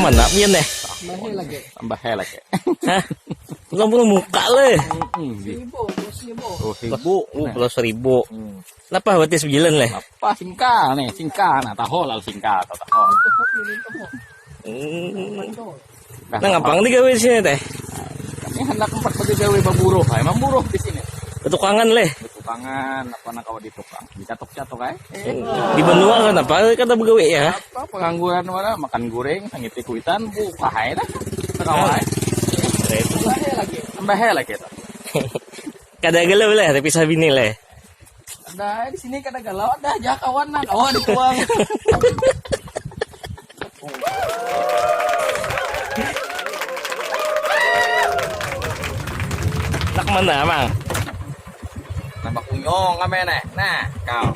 mana pian deh? Tambah lagi. Hah? Enggak perlu muka le. Oh, ribu. Pulau Seribu. Kenapa batis sejalan le? Apa singka nih? Singka nah tahu lalu singka atau tahu. Nah, ngapang digawe di sini teh? Kami hendak tempat bagi gawe baburuh. Emang buruh di sini. Tukangan le. Tukangan apa nak kau di tukang? Dicatok-catok Di benua kan apa kata begawe ya? Apa pengangguran mana makan goreng sangit kuitan buka hai dah. Sekawai. Tambah lagi itu. Kada galau le tapi sabini le. Ada di sini kada galau ada aja kawan nak kawan dituang. Nak mana mang? Nambah kunyong kami nih. Nah kau.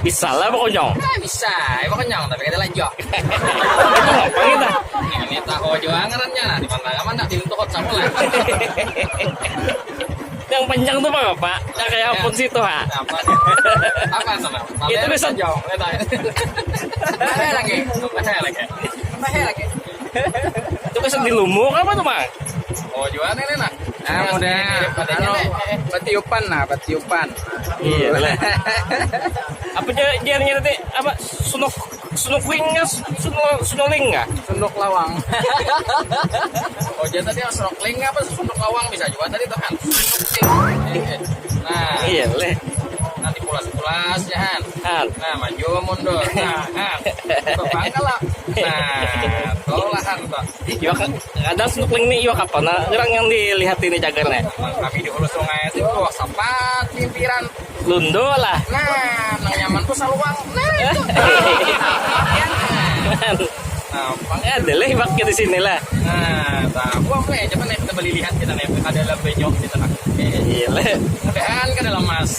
Bisa lah pokoknya. Bisa, emang kenyang tapi kita lanjut. Itu ngapang kita? Ini tahu juga ngarannya di mana tak diuntukkan sama lah. Yang panjang tuh Pak? Yang kayak apun situ ha? Apa sana? Itu bisa jauh. Lagi. Itu bisa dilumuk apa tuh Mang? Oh jualan ini nak. Nah, batiupan. Iya lah. Apa jarnya tadi? Apa sunuk wingnya, sunoling nggak? Sunduk lawang. Oh jadi tadi sunuk ling apa sunduk lawang bisa juga tadi tuh kan. Nah, iya leh. nanti pulas ya Han. Nah maju mundur. Nah, bangga lah. Nah, tolong Han tuh. Iya kadang sunukling ini iya kapan? Nah, orang yang dilihat ini jagarnya. Kami di hulu sungai itu sempat pimpiran Lundo lah. nah nang nyaman tuh saluang Ya ada lah baknya di sini lah. nah tahu apa ya coba nih kita beli lihat kita nih ada dalam benyok kita nak Iya lah. mudahan ke dalam mas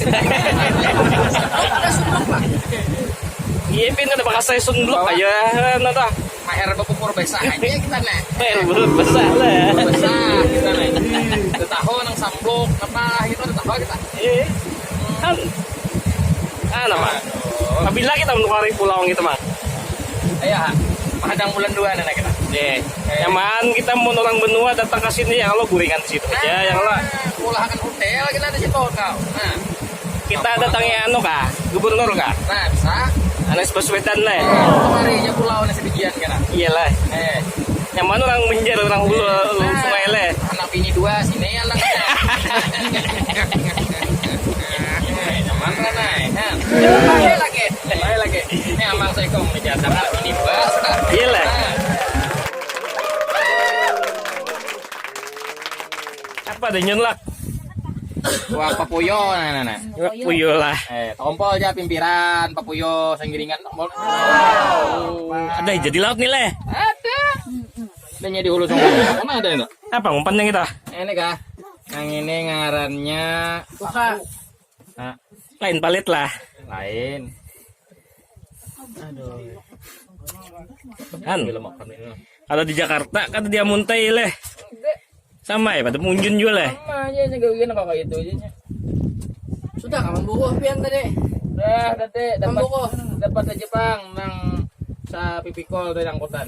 Iya pin ada bakas saya sunduk aja nata. maher bepupur besar aja kita nih Burut besar lah. besar kita nih kita tahu nang samblok apa gitu kita tahu kita Kan nama apabila kita menukari pulau gitu mah ayo hadang bulan 2 nih kita nyaman kita mau orang benua datang ke sini ya kalau gorengan di situ aja yang lah pulangkan hotel kita di situ kau nah kita datangnya anu kah gubernur kah nah bisa Anies Baswedan lah kemarinnya pulau nih sebagian kan iyalah nyaman orang Banjar orang hulu sungai le anak bini 2 sini anak nyaman kan lagi ini amang saya kau mengejar anak bini 2 iyalah apa ada nyelak wah papuyo nah puyo lah tompol aja pimpiran papuyo sanggiringan tompol ada jadi laut nih le ada adanya di hulu sungai mana ada itu apa umpannya kita ini kah yang ini ngarannya nah, lain palit lah lain kan kalau di Jakarta kan dia muntai leh sama ya pada munjun juga leh sama aja ini gawin apa kayak itu aja sudah kamu buku pian tadi udah tadi dapat aja bang nang sa pipikol dari angkutan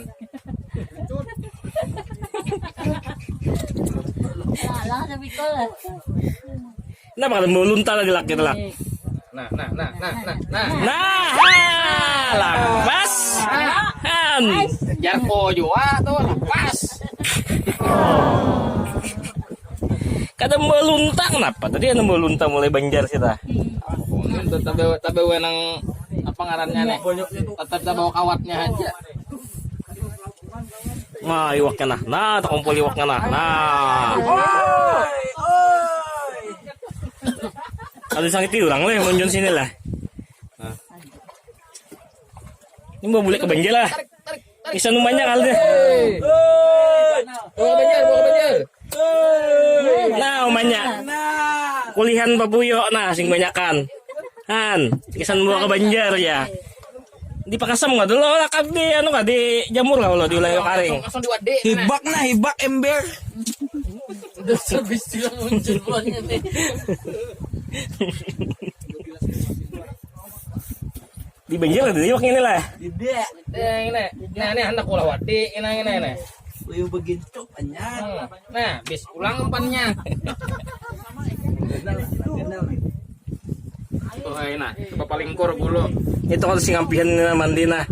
lah sa pipikol kenapa kalau mau lunta lagi laki lah nah lapas han Jarko juga tuh lepas kada mau lunta kenapa tadi ada mau lunta mulai Banjar kita tapi wenang apa ngarannya nih tetap bawa kawatnya aja nah iwaknya nah tak kumpul iwaknya nah ada sakit orang lah munjun sini lah ini mau boleh ke Banjar lah bisa numanya kali deh bawa Banjar nah umanya kulihan papuyo nah sing banyakan kan kisan bawa ke Banjar ya di Pakasam nggak dulu lah kan di anu nggak di jamur lah kalau di wilayah Karing hibak ember udah habis silang muncul pulangnya nih di Di banjir di wak ini lah. Tidak. Ini. Nah, ini anak ulah wati. Ini. Uyu begitu banyak. Nah, bis ulang umpannya. Kenal. Oh, enak. Coba paling kor bulu. Itu kalau singampihan na mandina.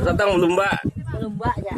Datang lumba. Belum mbak ya.